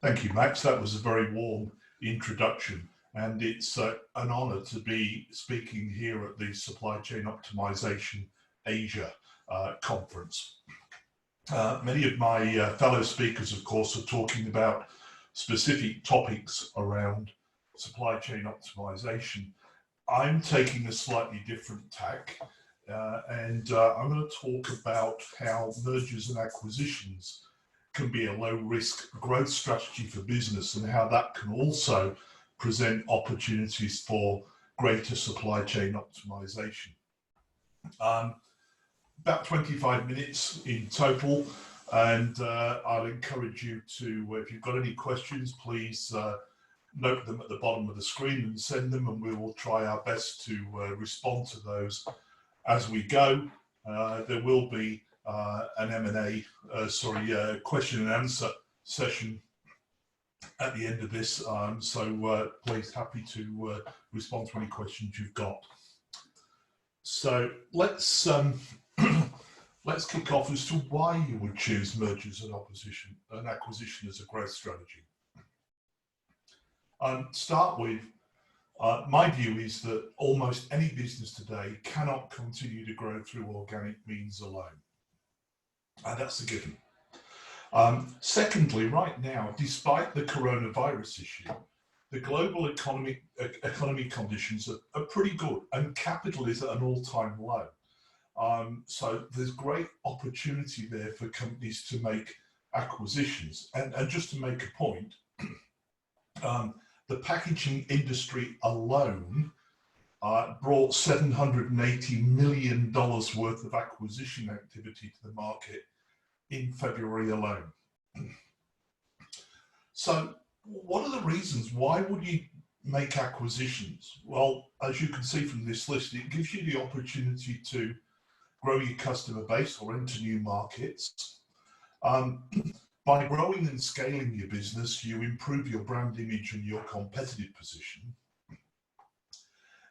Thank you, Max. That was a very warm introduction, and it's an honour to be speaking here at the Supply Chain Optimization Asia conference. Many of my fellow speakers, of course, are talking about specific topics around supply chain optimization. I'm taking a slightly different tack, and I'm going to talk about how mergers and acquisitions can be a low-risk growth strategy for business, and how that can also present opportunities for greater supply chain optimization. About 25 minutes in total, and I'll encourage you to, if you've got any questions, please note them at the bottom of the screen and send them, and we will try our best to respond to those as we go. There will be an M&A, question and answer session at the end of this, so please, happy to respond to any questions you've got. So let's kick off as to why you would choose mergers and acquisition as a growth strategy. Start with, my view is that almost any business today cannot continue to grow through organic means alone. And that's a given. Secondly, right now, despite the coronavirus issue, the global economy conditions are pretty good, and capital is at an all-time low. So there's great opportunity there for companies to make acquisitions. And just to make a point, the packaging industry alone brought $780 million worth of acquisition activity to the market in February alone. So what are the reasons? Why would you make acquisitions? Well, as you can see from this list, it gives you the opportunity to grow your customer base or enter new markets. By growing and scaling your business, you improve your brand image and your competitive position.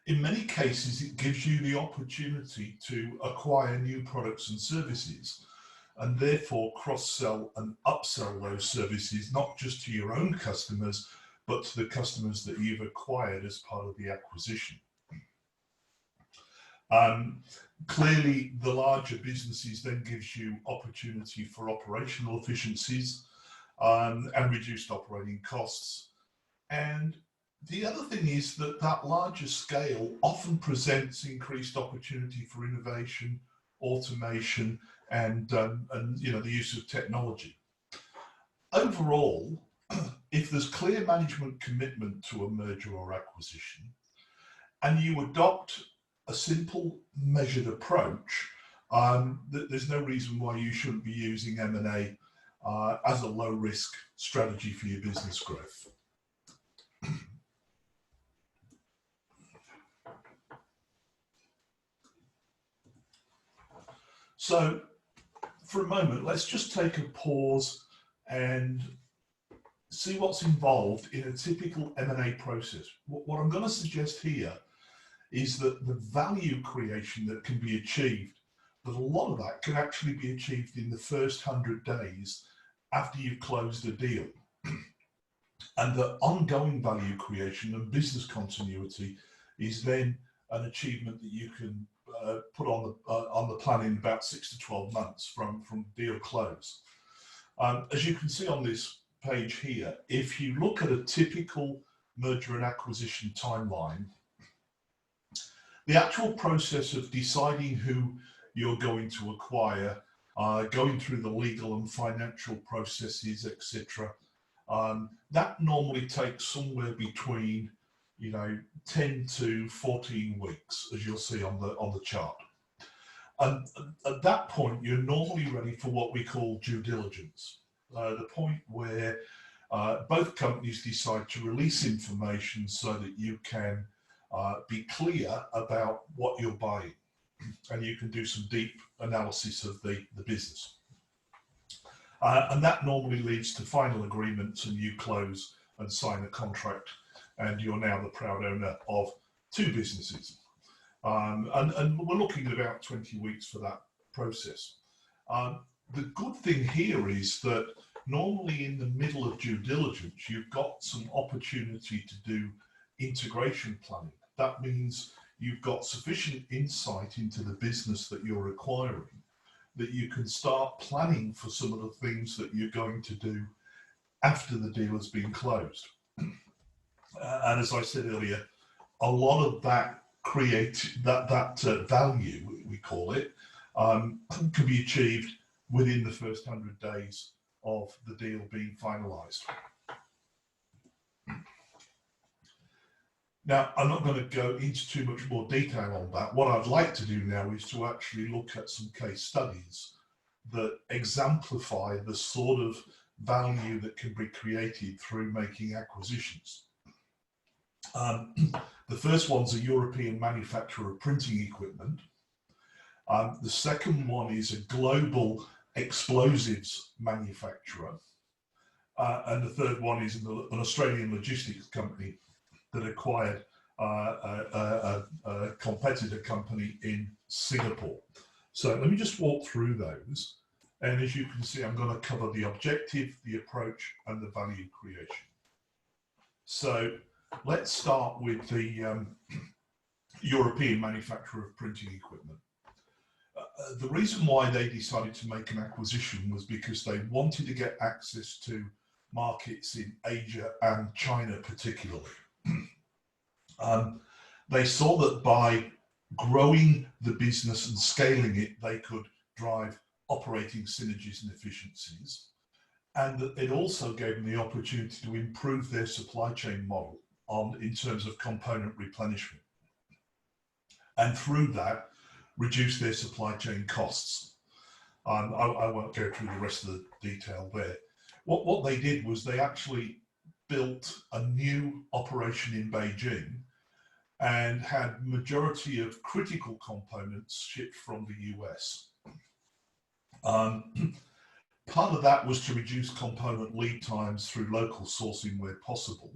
In many cases, it gives you the opportunity to acquire new products and services, and therefore cross-sell and upsell those services, not just to your own customers, but to the customers that you've acquired as part of the acquisition. Clearly, the larger businesses then gives you opportunity for operational efficiencies and reduced operating costs. And the other thing is that larger scale often presents increased opportunity for innovation, automation, and the use of technology. Overall, if there's clear management commitment to a merger or acquisition, and you adopt a simple, measured approach, there's no reason why you shouldn't be using M&A as a low-risk strategy for your business growth. So, for a moment, let's just take a pause and see what's involved in a typical M&A process. What I'm going to suggest here is that the value creation that can be achieved, that a lot of that can actually be achieved in the first 100 days after you've closed a deal. And the ongoing value creation and business continuity is then an achievement that you can put on the plan in about 6 to 12 months from deal close. As you can see on this page here, if you look at a typical merger and acquisition timeline, the actual process of deciding who you're going to acquire, going through the legal and financial processes, etc., that normally takes somewhere between 10 to 14 weeks, as you'll see on the chart. And at that point, you're normally ready for what we call due diligence, the point where both companies decide to release information so that you can be clear about what you're buying, and you can do some deep analysis of the business. And that normally leads to final agreements, and you close and sign a contract, and you're now the proud owner of two businesses. And we're looking at about 20 weeks for that process. The good thing here is that normally in the middle of due diligence, you've got some opportunity to do integration planning. That means you've got sufficient insight into the business that you're acquiring that you can start planning for some of the things that you're going to do after the deal has been closed. And as I said earlier, a lot of that value, we call it, can be achieved within the first 100 days of the deal being finalized. Now, I'm not going to go into too much more detail on that. What I'd like to do now is to actually look at some case studies that exemplify the sort of value that can be created through making acquisitions. The first one's a European manufacturer of printing equipment. The second one is a global explosives manufacturer. And the third one is an Australian logistics company that acquired a competitor company in Singapore. So let me just walk through those. And as you can see, I'm going to cover the objective, the approach, and the value creation. So let's start with the European manufacturer of printing equipment. The reason why they decided to make an acquisition was because they wanted to get access to markets in Asia and China particularly. They saw that by growing the business and scaling it, they could drive operating synergies and efficiencies, and that it also gave them the opportunity to improve their supply chain model in terms of component replenishment, and through that reduce their supply chain costs. I won't go through the rest of the detail there. What they did was they actually built a new operation in Beijing and had majority of critical components shipped from the US. Part of that was to reduce component lead times through local sourcing where possible.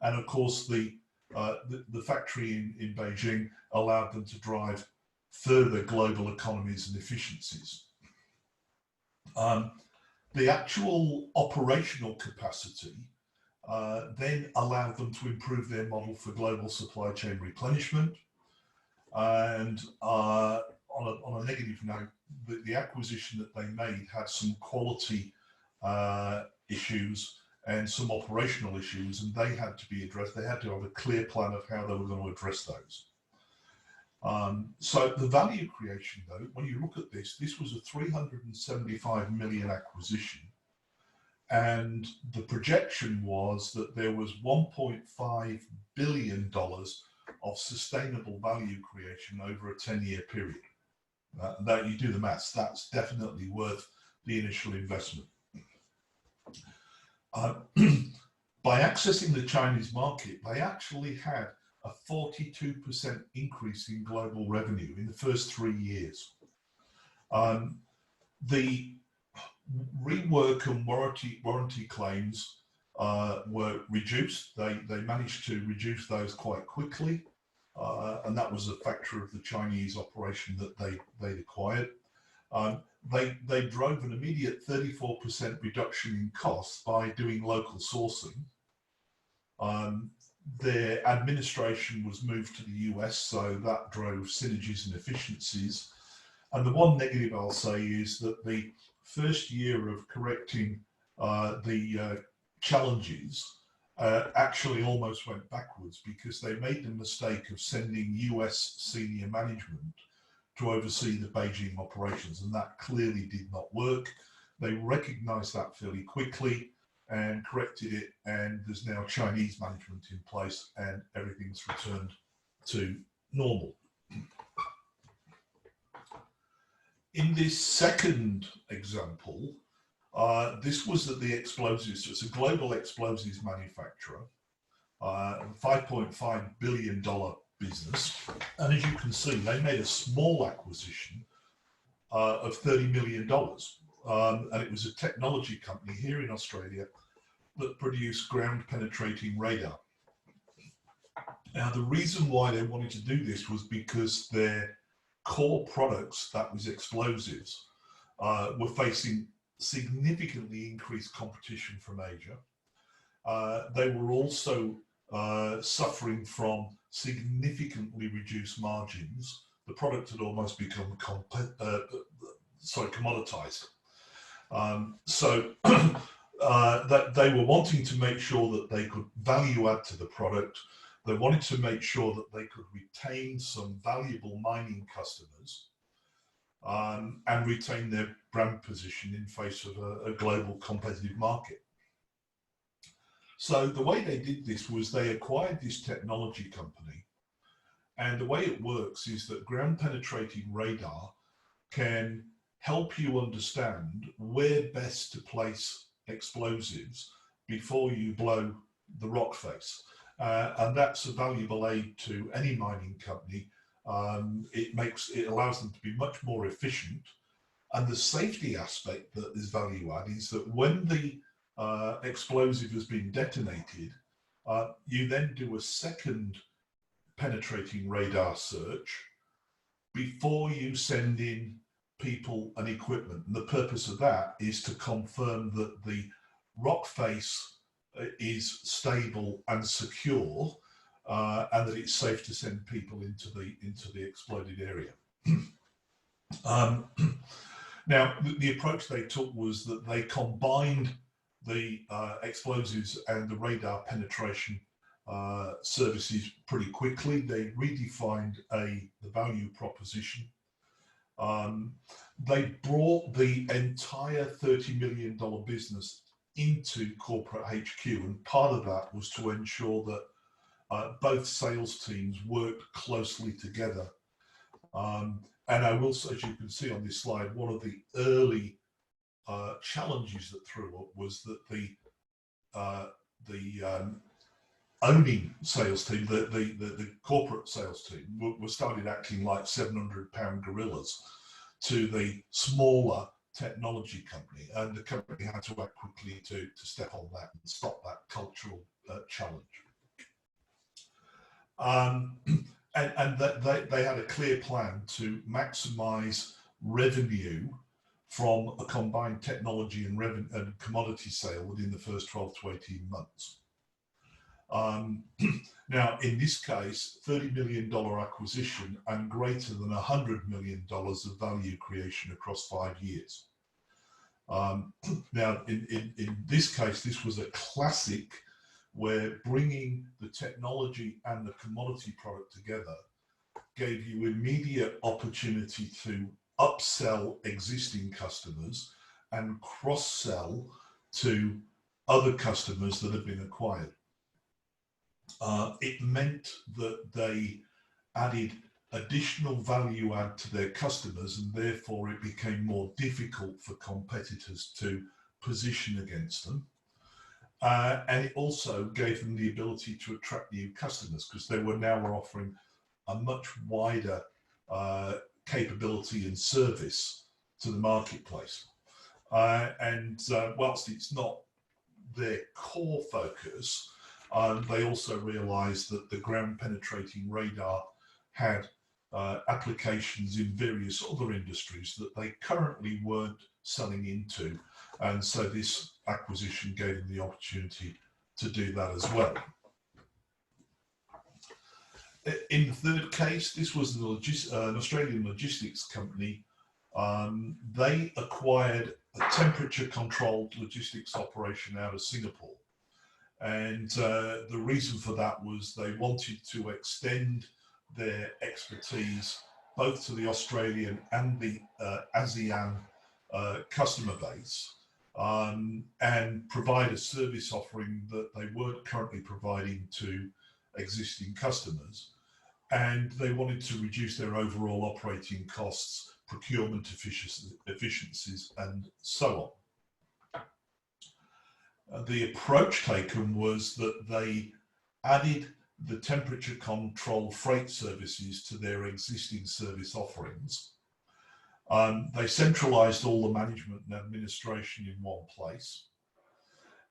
And of course, the factory in Beijing allowed them to drive further global economies and efficiencies. The actual operational capacity then allowed them to improve their model for global supply chain replenishment. And on a negative note, the acquisition that they made had some quality issues and some operational issues, and they had to be addressed. They had to have a clear plan of how they were going to address those. So the value creation, though, when you look at this was a 375 million acquisition, and the projection was that there was $1.5 billion of sustainable value creation over a 10-year period. That you do the maths, that's definitely worth the initial investment. By accessing the Chinese market, they actually had a 42% increase in global revenue in the first 3 years. The rework and warranty claims were reduced. They managed to reduce those quite quickly. And that was a factor of the Chinese operation that they'd acquired. They drove an immediate 34% reduction in costs by doing local sourcing. Their administration was moved to the US, so that drove synergies and efficiencies. And the one negative I'll say is that the first year of correcting the challenges actually almost went backwards because they made the mistake of sending US senior management to oversee the Beijing operations, and that clearly did not work. They recognized that fairly quickly and corrected it, and there's now Chinese management in place and everything's returned to normal. In this second example, this was at the explosives. So it's a global explosives manufacturer, $5.5 billion business. And as you can see, they made a small acquisition of $30 million. And it was a technology company here in Australia that produced ground penetrating radar. Now, the reason why they wanted to do this was because their core products, that was explosives, were facing significantly increased competition from Asia. They were also suffering from significantly reduced margins. The product had almost become commoditized. So that they were wanting to make sure that they could value add to the product. They wanted to make sure that they could retain some valuable mining customers and retain their brand position in face of a global competitive market. So the way they did this was they acquired this technology company, and the way it works is that ground penetrating radar can help you understand where best to place explosives before you blow the rock face. And that's a valuable aid to any mining company. It allows them to be much more efficient. And the safety aspect that is value add is that when the explosive has been detonated, you then do a second penetrating radar search before you send in people and equipment. And the purpose of that is to confirm that the rock face is stable and secure, and that it's safe to send people into the exploded area. Now, the approach they took was that they combined the explosives and the radar penetration services pretty quickly. They redefined the value proposition. They brought the entire $30 million business into corporate HQ, and part of that was to ensure that both sales teams worked closely together. And I will say, as you can see on this slide, one of the early challenges that threw up was that the owning sales team, the corporate sales team, was started acting like 700-pound gorillas to the smaller technology company, and the company had to act quickly to step on that and stop that cultural challenge. And that they had a clear plan to maximize revenue from a combined technology and commodity sale within the first 12 to 18 months. Now, in this case, $30 million acquisition and greater than $100 million of value creation across 5 years. Now, in this case, this was a classic where bringing the technology and the commodity product together gave you immediate opportunity to upsell existing customers and cross-sell to other customers that have been acquired. It meant that they added additional value add to their customers, and therefore it became more difficult for competitors to position against them. And it also gave them the ability to attract new customers, because they were now offering a much wider capability and service to the marketplace. And whilst it's not their core focus, they also realized that the ground penetrating radar had applications in various other industries that they currently weren't selling into. And so this acquisition gave them the opportunity to do that as well. In the third case, this was an Australian logistics company. They acquired a temperature-controlled logistics operation out of Singapore. And the reason for that was they wanted to extend their expertise both to the Australian and the ASEAN customer base, and provide a service offering that they weren't currently providing to existing customers. And they wanted to reduce their overall operating costs, procurement efficiencies, and so on. The approach taken was that they added the temperature control freight services to their existing service offerings. They centralized all the management and administration in one place,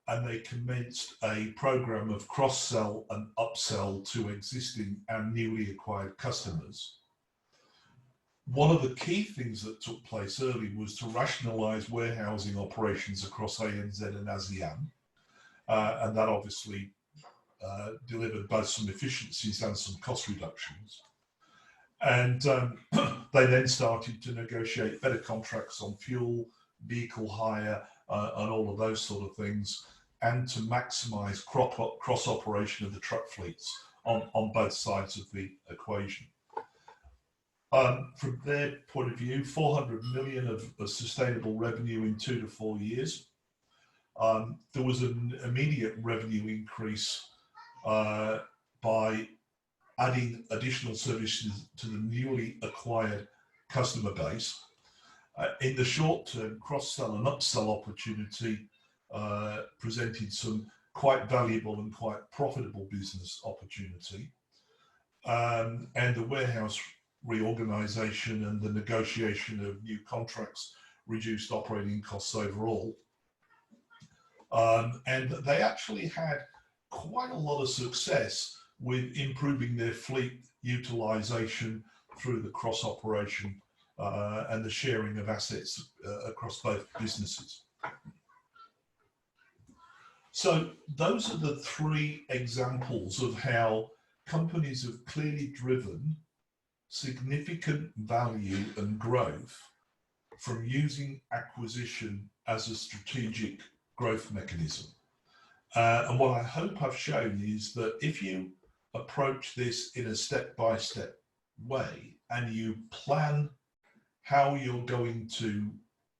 and they commenced a program of cross-sell and upsell to existing and newly acquired customers. One of the key things that took place early was to rationalise warehousing operations across ANZ and ASEAN, and that obviously delivered both some efficiencies and some cost reductions. And they then started to negotiate better contracts on fuel, vehicle hire, and all of those sort of things, and to maximise cross-operation of the truck fleets on both sides of the equation. From their point of view, 400 million of sustainable revenue in 2 to 4 years. There was an immediate revenue increase by adding additional services to the newly acquired customer base. In the short term, cross-sell and upsell opportunity presented some quite valuable and quite profitable business opportunity. And the warehouse reorganisation and the negotiation of new contracts reduced operating costs overall. And they actually had quite a lot of success with improving their fleet utilisation through the cross-operation and the sharing of assets across both businesses. So those are the three examples of how companies have clearly driven significant value and growth from using acquisition as a strategic growth mechanism. And what I hope I've shown is that if you approach this in a step-by-step way and you plan how you're going to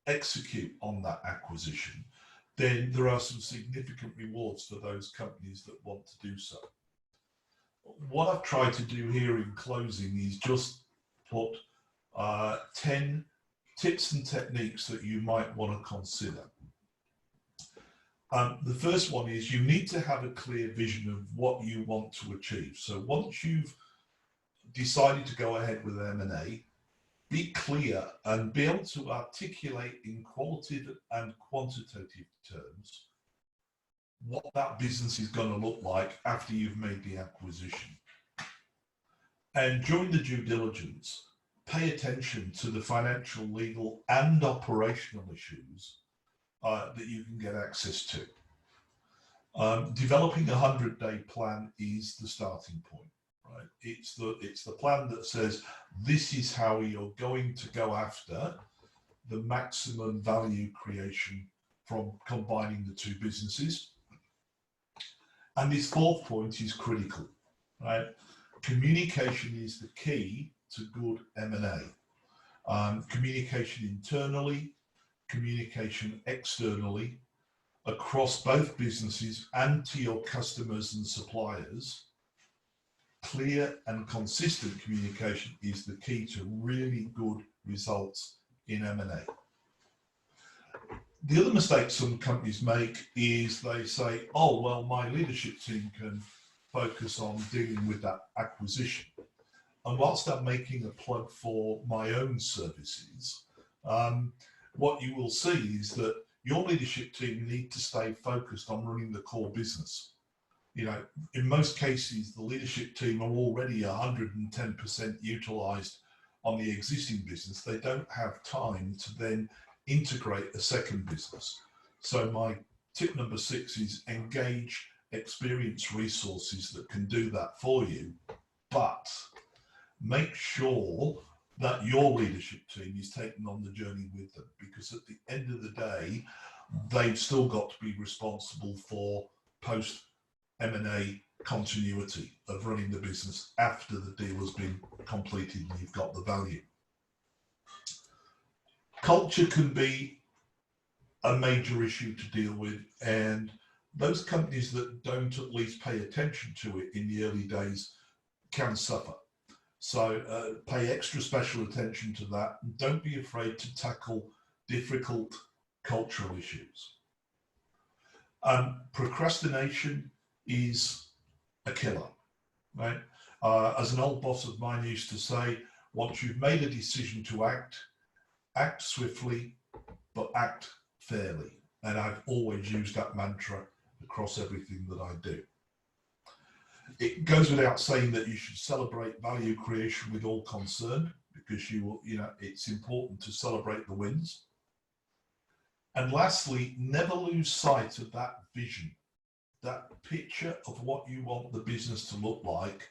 execute on that acquisition, then there are some significant rewards for those companies that want to do so. What I've tried to do here in closing is just put 10 tips and techniques that you might want to consider. The first one is you need to have a clear vision of what you want to achieve. So once you've decided to go ahead with M&A, be clear and be able to articulate in qualitative and quantitative terms what that business is going to look like after you've made the acquisition. And during the due diligence, pay attention to the financial, legal, and operational issues that you can get access to. Developing a 100-day plan is the starting point, right? It's the plan that says this is how you're going to go after the maximum value creation from combining the two businesses. And this fourth point is critical, right? Communication is the key to good M&A. Communication internally, communication externally, across both businesses and to your customers and suppliers. Clear and consistent communication is the key to really good results in M&A. The other mistake some companies make is they say, oh, well, my leadership team can focus on dealing with that acquisition. And whilst I'm making a plug for my own services, what you will see is that your leadership team need to stay focused on running the core business. You know, in most cases, the leadership team are already 110% utilised on the existing business. They don't have time to then integrate a second business. So my tip number 6 is engage experienced resources that can do that for you, but make sure that your leadership team is taken on the journey with them, because at the end of the day, they've still got to be responsible for post M&A continuity of running the business after the deal has been completed and you've got the value. Culture can be a major issue to deal with, and those companies that don't at least pay attention to it in the early days can suffer. So pay extra special attention to that, and don't be afraid to tackle difficult cultural issues. Procrastination is a killer, right? As an old boss of mine used to say, once you've made a decision to act, act swiftly, but act fairly. And I've always used that mantra across everything that I do. It goes without saying that you should celebrate value creation with all concerned, because it's important to celebrate the wins. And lastly, never lose sight of that vision, that picture of what you want the business to look like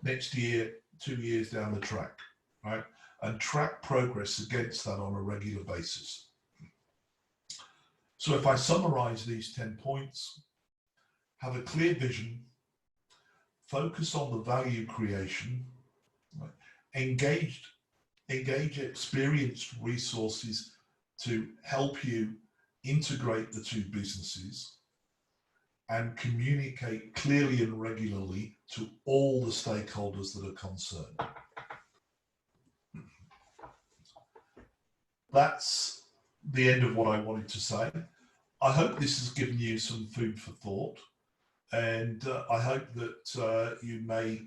next year, 2 years down the track, right? And track progress against that on a regular basis. So if I summarize these 10 points, have a clear vision, focus on the value creation, right? Engage experienced resources to help you integrate the two businesses, and communicate clearly and regularly to all the stakeholders that are concerned. That's the end of what I wanted to say. I hope this has given you some food for thought, and I hope that you may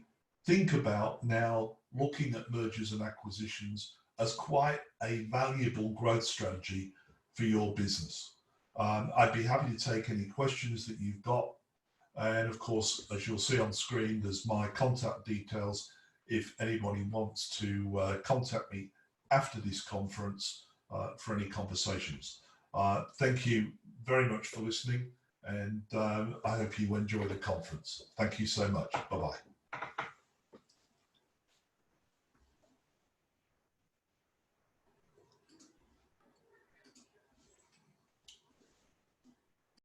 think about now looking at mergers and acquisitions as quite a valuable growth strategy for your business. I'd be happy to take any questions that you've got. And of course, as you'll see on screen, there's my contact details if anybody wants to contact me after this conference for any conversations. Thank you very much for listening, and I hope you enjoy the conference. Thank you so much. Bye-bye.